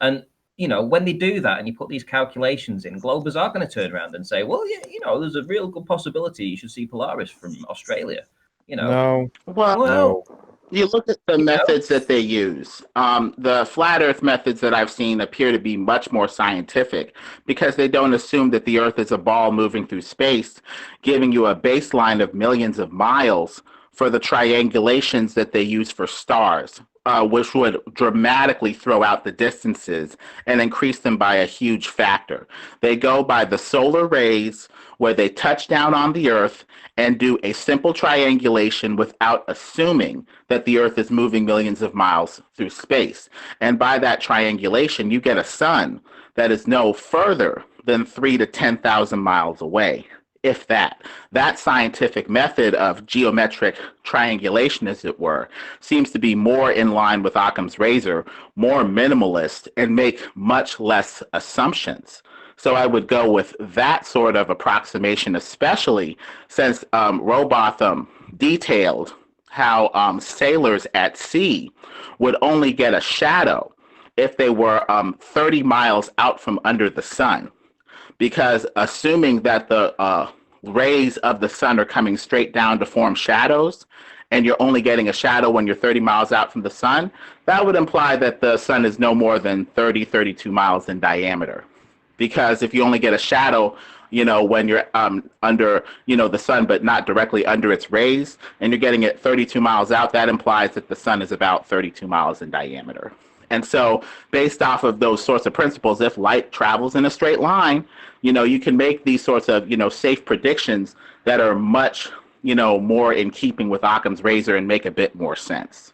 and when they do that and you put these calculations in, Globers are going to turn around and say, well, yeah, there's a real good possibility you should see Polaris from Australia. No. Well, No. You look at the methods that they use. The flat Earth methods that I've seen appear to be much more scientific because they don't assume that the Earth is a ball moving through space, giving you a baseline of millions of miles for the triangulations that they use for stars, which would dramatically throw out the distances and increase them by a huge factor. They go by the solar rays where they touch down on the Earth and do a simple triangulation without assuming that the Earth is moving millions of miles through space. And by that triangulation, you get a sun that is no further than 3,000 to 10,000 miles away, if that. That scientific method of geometric triangulation, as it were, seems to be more in line with Occam's razor, more minimalist, and make much less assumptions. So I would go with that sort of approximation, especially since Rowbotham detailed how sailors at sea would only get a shadow if they were 30 miles out from under the sun. Because assuming that the rays of the sun are coming straight down to form shadows, and you're only getting a shadow when you're 30 miles out from the sun, that would imply that the sun is no more than 32 miles in diameter. Because if you only get a shadow, when you're under, the sun, but not directly under its rays, and you're getting it 32 miles out, that implies that the sun is about 32 miles in diameter. And so based off of those sorts of principles, if light travels in a straight line, you can make these sorts of, safe predictions that are much, more in keeping with Occam's razor and make a bit more sense.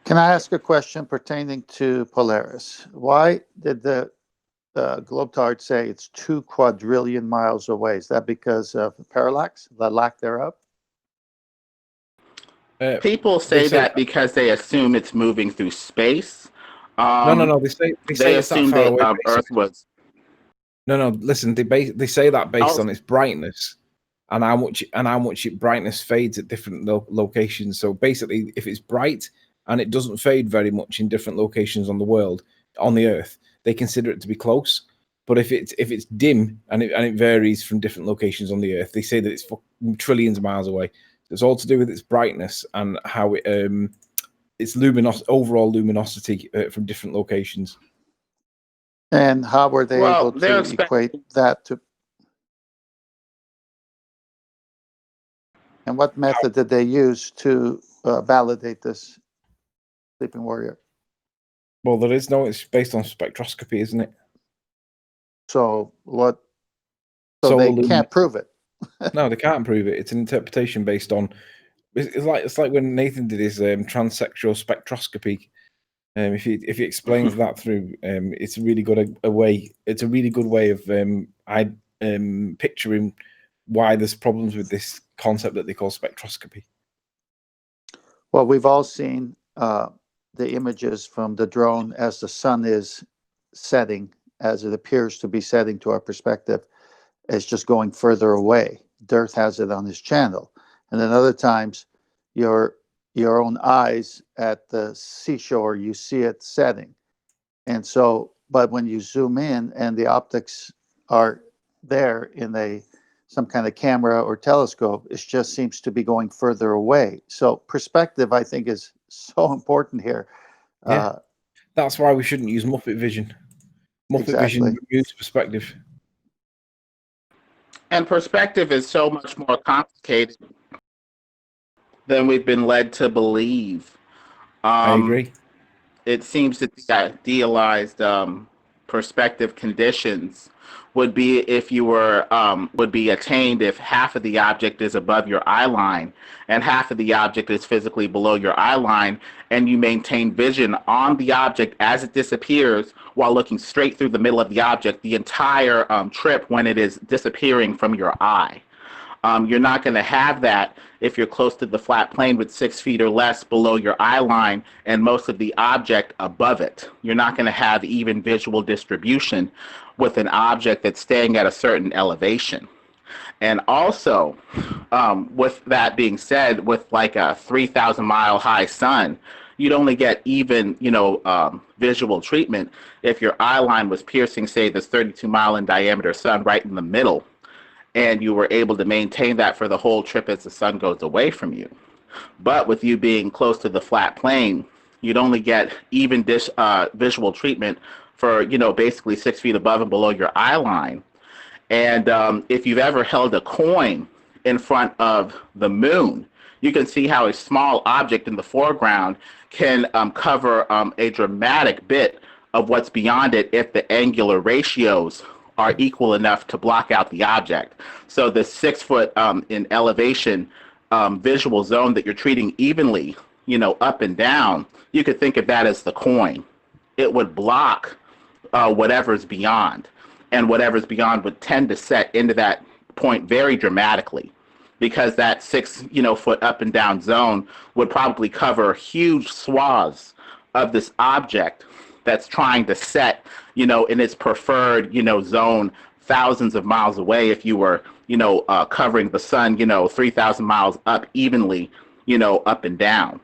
Can I ask a question pertaining to Polaris? Why did the Globetard say it's 2 quadrillion miles away? Is that because of parallax, the lack thereof? People say that because they assume it's moving through space. No. They say they it's that assume far that away. Earth was. No. Listen, they say that based on its brightness and how much brightness fades at different locations. So basically, if it's bright and it doesn't fade very much in different locations on the Earth, they consider it to be close. But if it's dim and it varies from different locations on the Earth, they say that it's trillions of miles away. It's all to do with its brightness and how its overall luminosity from different locations. And how were they able to equate that to? And what method did they use to validate this, Sleeping Warrior? Well, there is no. It's based on spectroscopy, isn't it? So what? So they can't prove it. No, they can't prove it. It's an interpretation based on. It's like when Nathan did his transsexual spectroscopy. If he explains that through, it's a really good way. It's a really good way of picturing why there's problems with this concept that they call spectroscopy. Well, we've all seen the images from the drone as the sun is setting, as it appears to be setting to our perspective. It's just going further away. Dirth has it on his channel. And then other times, your own eyes at the seashore, you see it setting. And so, but when you zoom in and the optics are there in some kind of camera or telescope, it just seems to be going further away. So perspective, I think, is so important here. Yeah, that's why we shouldn't use Muppet vision. Muppet vision removes perspective. And perspective is so much more complicated than we've been led to believe. I agree. It seems that the idealized perspective conditions would be if you were would be attained if half of the object is above your eye line and half of the object is physically below your eye line, and you maintain vision on the object as it disappears while looking straight through the middle of the object the entire trip when it is disappearing from your eye. You're not going to have that if you're close to the flat plane with 6 feet or less below your eye line and most of the object above it. You're not going to have even visual distribution with an object that's staying at a certain elevation. And also, with that being said, with like a 3,000 mile high sun, you'd only get even, visual treatment if your eye line was piercing, say, this 32-mile in diameter sun right in the middle, and you were able to maintain that for the whole trip as the sun goes away from you. But with you being close to the flat plane, you'd only get even visual treatment for, basically 6 feet above and below your eye line. And if you've ever held a coin in front of the moon, you can see how a small object in the foreground can cover a dramatic bit of what's beyond it if the angular ratios are equal enough to block out the object. So the 6 foot in elevation visual zone that you're treating evenly, up and down, you could think of that as the coin. It would block whatever's beyond, and whatever's beyond would tend to set into that point very dramatically, because that 6 foot up and down zone would probably cover huge swaths of this object that's trying to set, in its preferred, zone thousands of miles away if you were, covering the sun, 3,000 miles up evenly, up and down.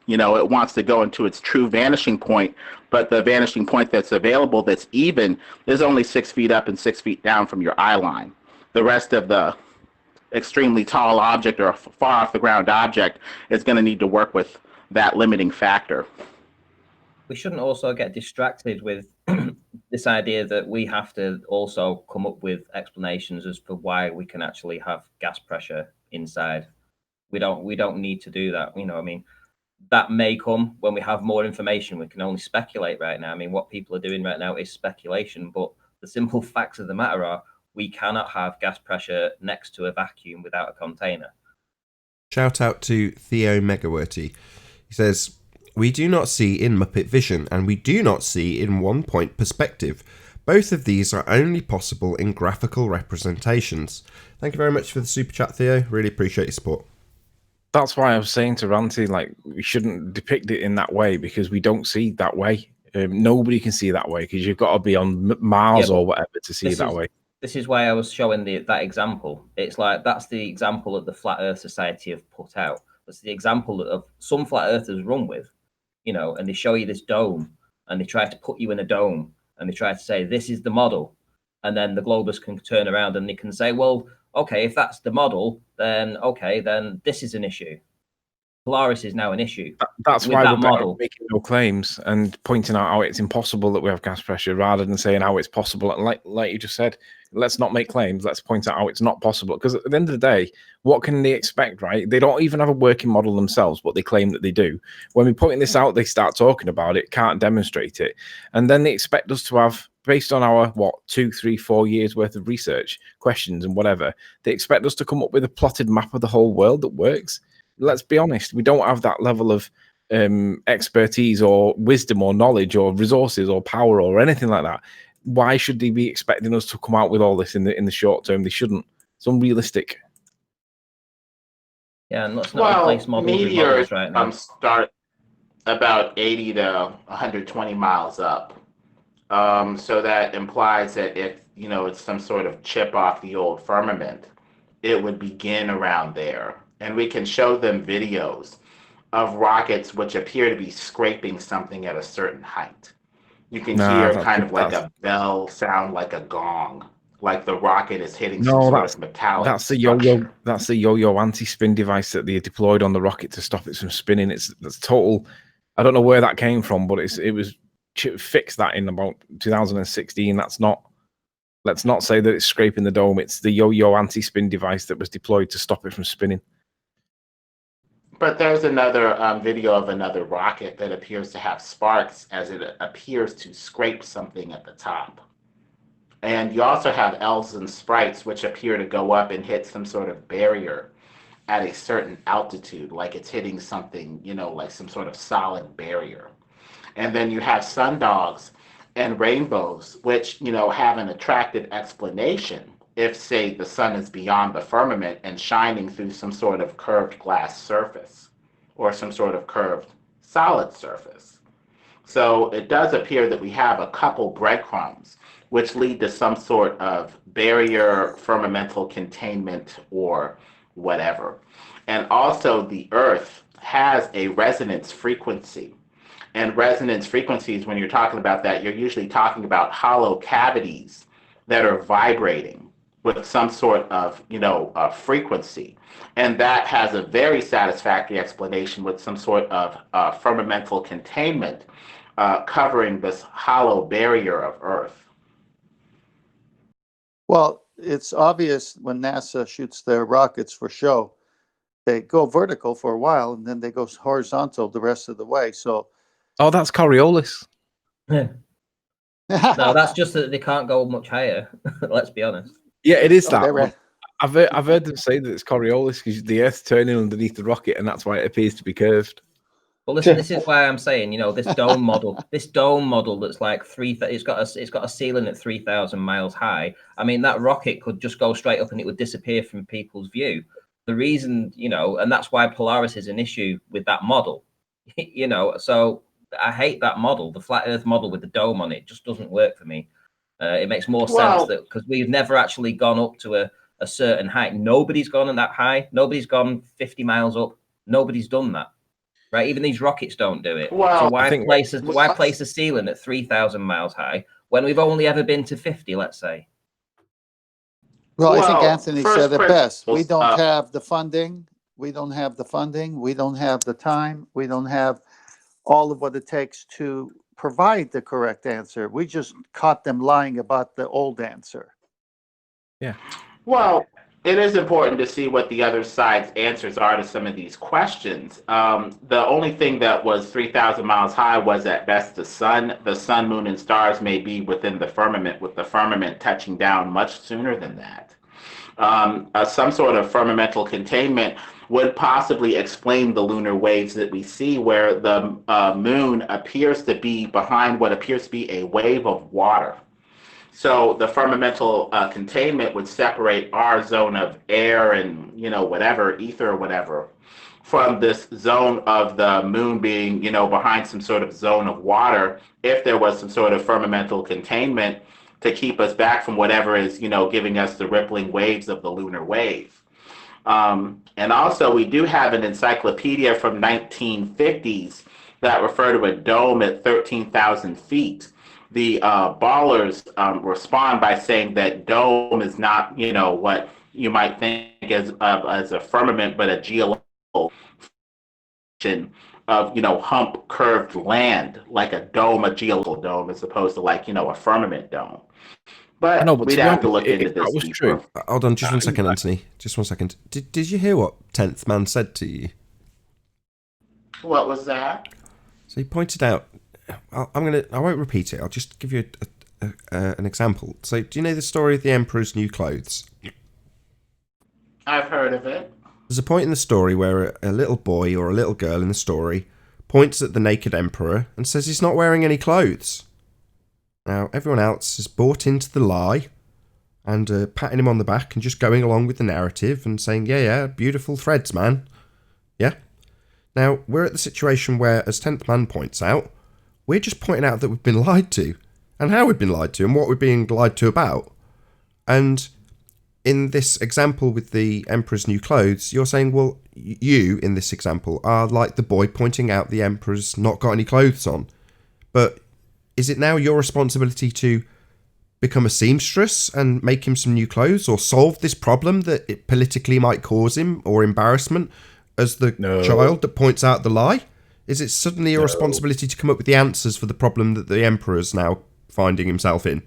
It wants to go into its true vanishing point, but the vanishing point that's available that's even is only 6 feet up and 6 feet down from your eye line. The rest of the extremely tall object or far off the ground object is going to need to work with that limiting factor. We shouldn't also get distracted with this idea that we have to also come up with explanations as to why we can actually have gas pressure inside. We don't need to do that. That may come when we have more information. We can only speculate right now. What people are doing right now is speculation, but the simple facts of the matter are we cannot have gas pressure next to a vacuum without a container. Shout out to Theo Megaworty. He says, "We do not see in Muppet vision, and we do not see in one-point perspective. Both of these are only possible in graphical representations." Thank you very much for the super chat, Theo. Really appreciate your support. That's why I was saying to Ranty, we shouldn't depict it in that way, because we don't see that way. Nobody can see that way, because you've got to be on Mars or whatever to see that way. This is why I was showing that example. It's like that's the example that the Flat Earth Society have put out. That's the example that some flat earthers run with, and they show you this dome, and they try to put you in a dome, and they try to say this is the model, and then the globers can turn around and they can say, well, okay, if that's the model, then okay, then this is an issue. Polaris is now an issue. That's why we're making no claims and pointing out how it's impossible that we have gas pressure, rather than saying how it's possible. And like you just said, let's not make claims. Let's point out how it's not possible. Because at the end of the day, what can they expect, right? They don't even have a working model themselves, but they claim that they do. When we're putting this out, they start talking about it, can't demonstrate it. And then they expect us to have, based on our, 2, 3, 4 years worth of research, questions and whatever, they expect us to come up with a plotted map of the whole world that works. Let's be honest, we don't have that level of expertise or wisdom or knowledge or resources or power or anything like that. Why should they be expecting us to come out with all this in the short term? They shouldn't. It's unrealistic. Yeah, and let's not replace models with models right now. Start about 80 to 120 miles up. So that implies that if, it's some sort of chip off the old firmament, it would begin around there. And we can show them videos of rockets which appear to be scraping something at a certain height. You can Nah, hear that's kind of like that's a bell sound like a gong, like the rocket is hitting some no, sort of metallic that's the yo-yo. structure. That's the yo-yo anti-spin device that they deployed on the rocket to stop it from spinning. That's total. I don't know where that came from, but it was fixed that in about 2016. That's not. Let's not say that it's scraping the dome. It's the yo-yo anti-spin device that was deployed to stop it from spinning. But there's another video of another rocket that appears to have sparks as it appears to scrape something at the top. And you also have elves and sprites, which appear to go up and hit some sort of barrier at a certain altitude, like it's hitting something, like some sort of solid barrier. And then you have sundogs and rainbows, which, have an attractive explanation if, say, the sun is beyond the firmament and shining through some sort of curved glass surface or some sort of curved solid surface. So it does appear that we have a couple breadcrumbs which lead to some sort of barrier, firmamental containment, or whatever. And also the Earth has a resonance frequency. And resonance frequencies, when you're talking about that, you're usually talking about hollow cavities that are vibrating with some sort of, frequency. And that has a very satisfactory explanation with some sort of firmamental containment covering this hollow barrier of Earth. Well, it's obvious when NASA shoots their rockets for show, they go vertical for a while and then they go horizontal the rest of the way. So, oh, that's Coriolis. No, that's just that they can't go much higher. Let's be honest. Yeah, it is Oh, that. they're right. I've heard them say that it's Coriolis because the Earth's turning underneath the rocket, and that's why it appears to be curved. Well, listen, this is why I'm saying, this dome model, that's like it's got a ceiling at 3,000 miles high. I mean, that rocket could just go straight up and it would disappear from people's view. The reason, and that's why Polaris is an issue with that model, So I hate that model, the flat Earth model with the dome on it. Just doesn't work for me. It makes more sense that because we've never actually gone up to a certain height. Nobody's gone that high. Nobody's gone 50 miles up. Nobody's done that. Right, even these rockets don't do it. Well, so why place a ceiling at 3,000 miles high when we've only ever been to 50? Let's say. Well, I think Anthony said it best. We don't principles, have the funding. We don't have the funding. We don't have the time. We don't have all of what it takes to provide the correct answer. We just caught them lying about the old answer. Yeah. Well, it is important to see what the other side's answers are to some of these questions. The only thing that was 3,000 miles high was at best the sun. The sun, moon, and stars may be within the firmament, with the firmament touching down much sooner than that. Some sort of firmamental containment would possibly explain the lunar waves that we see, where the moon appears to be behind what appears to be a wave of water. So the firmamental containment would separate our zone of air and, whatever, ether or whatever, from this zone of the moon being, behind some sort of zone of water, if there was some sort of firmamental containment to keep us back from whatever is, giving us the rippling waves of the lunar wave. And also, we do have an encyclopedia from 1950s that refer to a dome at 13,000 feet. The ballers respond by saying that dome is not, what you might think as a firmament, but a geological of, hump curved land, like a dome, a geological dome, as opposed to like, a firmament dome. But we'd have to look into this that was deeper. true. Hold on, just one second, Anthony. Just 1 second. Did you hear what 10th Man said to you? What was that? So he pointed out. I won't repeat it. I'll just give you an example. So, do you know the story of the Emperor's New Clothes? I've heard of it. There's a point in the story where a little boy or a little girl in the story points at the naked Emperor and says he's not wearing any clothes. Now, everyone else has bought into the lie and patting him on the back and just going along with the narrative and saying, yeah, beautiful threads, man. Yeah? Now, we're at the situation where, as 10th Man points out, we're just pointing out that we've been lied to and how we've been lied to and what we're being lied to about. And in this example with the Emperor's New Clothes, you're saying, well, you, in this example, are like the boy pointing out the Emperor's not got any clothes on. But is it now your responsibility to become a seamstress and make him some new clothes, or solve this problem that it politically might cause him, or embarrassment as the child that points out the lie? Is it suddenly your responsibility to come up with the answers for the problem that the emperor is now finding himself in?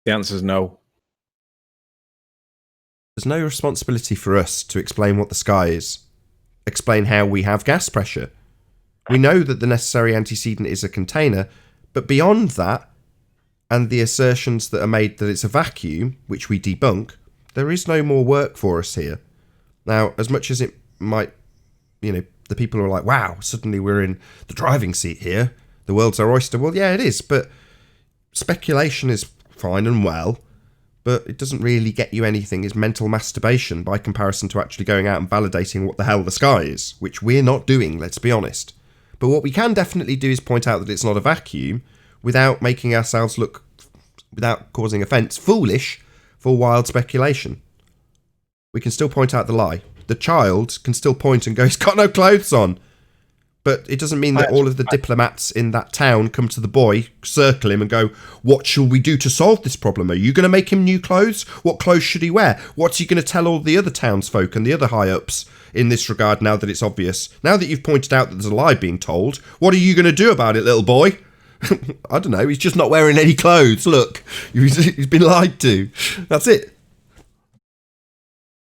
The answer is no. There's no responsibility for us to explain what the sky is, explain how we have gas pressure. We know that the necessary antecedent is a container, but beyond that, and the assertions that are made that it's a vacuum, which we debunk, there is no more work for us here. Now, as much as it might, the people are like, wow, suddenly we're in the driving seat here, the world's our oyster. Well, yeah, it is, but speculation is fine and well, but it doesn't really get you anything. It's mental masturbation by comparison to actually going out and validating what the hell the sky is, which we're not doing, let's be honest. But what we can definitely do is point out that it's not a vacuum without making ourselves look, without causing offence, foolish for wild speculation. We can still point out the lie. The child can still point and go, he's got no clothes on. But it doesn't mean that all of the diplomats in that town come to the boy, circle him and go, what shall we do to solve this problem? Are you going to make him new clothes? What clothes should he wear? What's he going to tell all the other townsfolk and the other high-ups in this regard now that it's obvious? Now that you've pointed out that there's a lie being told, what are you going to do about it, little boy? I don't know, he's just not wearing any clothes. Look, he's been lied to. That's it.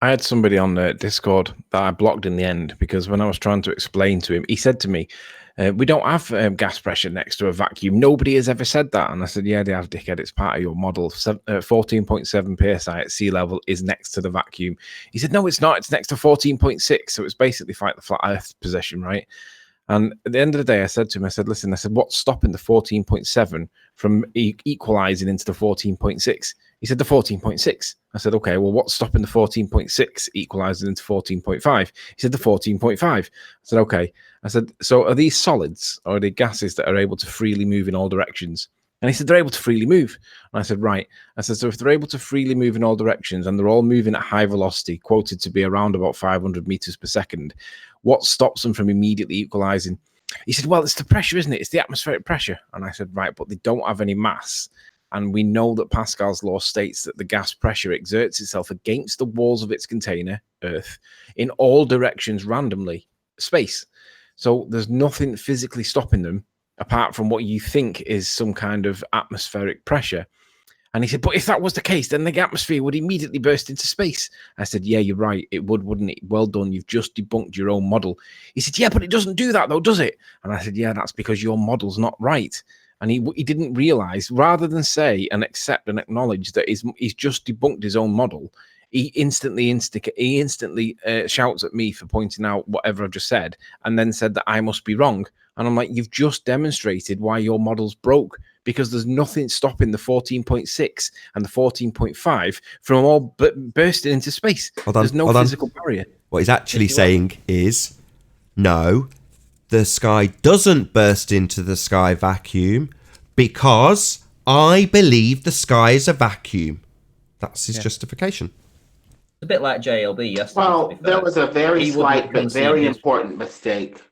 I had somebody on Discord that I blocked in the end because when I was trying to explain to him, he said to me, we don't have gas pressure next to a vacuum. Nobody has ever said that. And I said, yeah, they have, dickhead. It's part of your model. 14.7 psi at sea level is next to the vacuum. He said, no, it's not. It's next to 14.6. So it's basically like the flat Earth position, right? And at the end of the day, I said to him, listen, what's stopping the 14.7 from equalizing into the 14.6? He said, the 14.6. I said, okay, well, what's stopping the 14.6 equalizing into 14.5? He said, the 14.5. I said, okay. I said, so are these solids or are they gases that are able to freely move in all directions? And he said, they're able to freely move. And I said, right. I said, so if they're able to freely move in all directions and they're all moving at high velocity, quoted to be around about 500 meters per second, what stops them from immediately equalizing? He said, well, it's the pressure, isn't it? It's the atmospheric pressure. And I said, right, but they don't have any mass. And we know that Pascal's law states that the gas pressure exerts itself against the walls of its container, Earth, in all directions randomly, space. So there's nothing physically stopping them apart from what you think is some kind of atmospheric pressure. And he said, but if that was the case, then the atmosphere would immediately burst into space. I said, yeah, you're right. It would, wouldn't it? Well done. You've just debunked your own model. He said, yeah, but it doesn't do that though, does it? And I said, yeah, that's because your model's not right. And he didn't realize, rather than say and accept and acknowledge that he's just debunked his own model, he instantly shouts at me for pointing out whatever I've just said, and then said that I must be wrong. And I'm like, you've just demonstrated why your model's broke, because there's nothing stopping the 14.6 and the 14.5 from all bursting into space. There's no physical barrier. What he's actually saying is, no, the sky doesn't burst into the sky vacuum because I believe the sky is a vacuum. That's his justification. A bit like JLB yesterday. Well, there was a very slight but very important mistake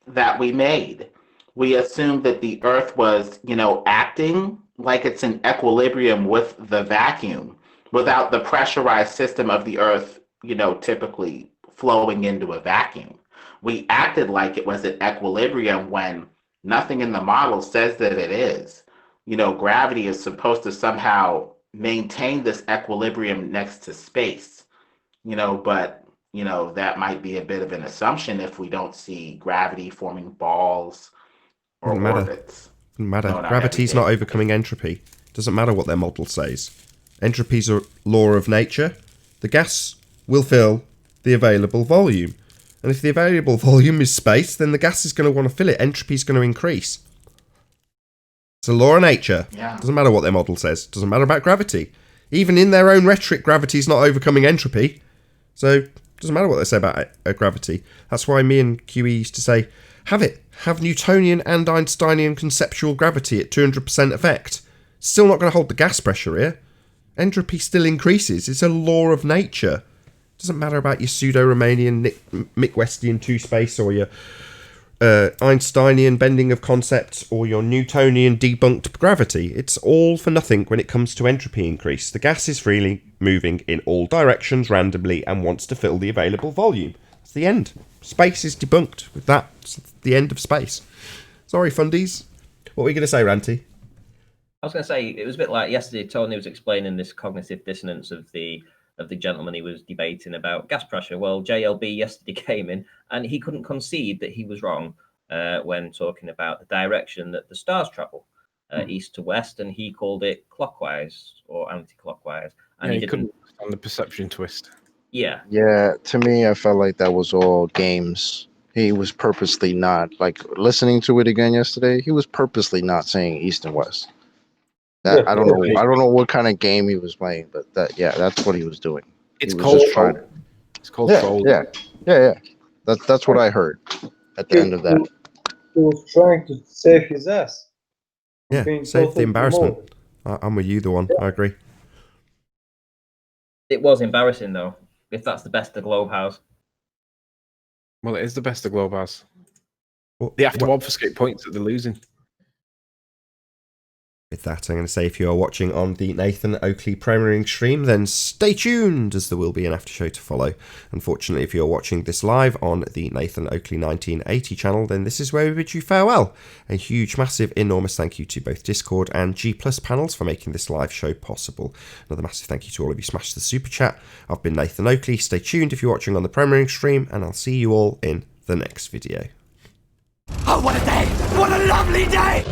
that we made. We assumed that the Earth was, acting like it's in equilibrium with the vacuum without the pressurized system of the Earth, typically flowing into a vacuum. We acted like it was at equilibrium when nothing in the model says that it is. Gravity is supposed to somehow maintain this equilibrium next to space, but that might be a bit of an assumption if we don't see gravity forming balls or orbits. Doesn't matter. Gravity's not overcoming entropy. Doesn't matter what their model says. Entropy's a law of nature. The gas will fill the available volume. And if the available volume is space, then the gas is going to want to fill it. Entropy's going to increase. It's a law of nature. Yeah. Doesn't matter what their model says. Doesn't matter about gravity. Even in their own rhetoric, gravity's not overcoming entropy. So it doesn't matter what they say about gravity. That's why me and QE used to say, have it. Have Newtonian and Einsteinian conceptual gravity at 200% effect. Still not going to hold the gas pressure here. Entropy still increases. It's a law of nature. Doesn't matter about your pseudo-Riemannian, Mickwestian two-space, or your Einsteinian bending of concepts, or your Newtonian debunked gravity. It's all for nothing when it comes to entropy increase. The gas is freely moving in all directions randomly and wants to fill the available volume. That's the end. Space is debunked with that. It's the end of space. Sorry, fundies. What were you going to say, Ranty? I was going to say, it was a bit like yesterday. Tony was explaining this cognitive dissonance of the gentleman he was debating about gas pressure. Well, JLB yesterday came in and he couldn't concede that he was wrong when talking about the direction that the stars travel, east to west, and he called it clockwise or anti-clockwise. And he couldn't understand the perception twist. Yeah. Yeah, to me, I felt like that was all games. He was purposely not, like, listening to it again yesterday, he was purposely not saying east and west. That, I don't know what kind of game he was playing, but that's what he was doing. It's called troll. Yeah. That's what I heard at the end of that. He was trying to save his ass. Yeah, save the embarrassment. I'm with you, the one. I agree. It was embarrassing, though, if that's the best the globe has. Well, it is the best the globe has. They have to obfuscate points that they're losing. With that, I'm going to say if you are watching on the Nathan Oakley premiering stream, then stay tuned, as there will be an after show to follow. Unfortunately, if you're watching this live on the Nathan Oakley 1980 channel, then this is where we bid you farewell. A huge, massive, enormous thank you to both Discord and G Plus panels for making this live show possible. Another massive thank you to all of you smashed the super chat. I've been Nathan Oakley. Stay tuned if you're watching on the premiering stream, and I'll see you all in the next video. Oh, what a day! What a lovely day!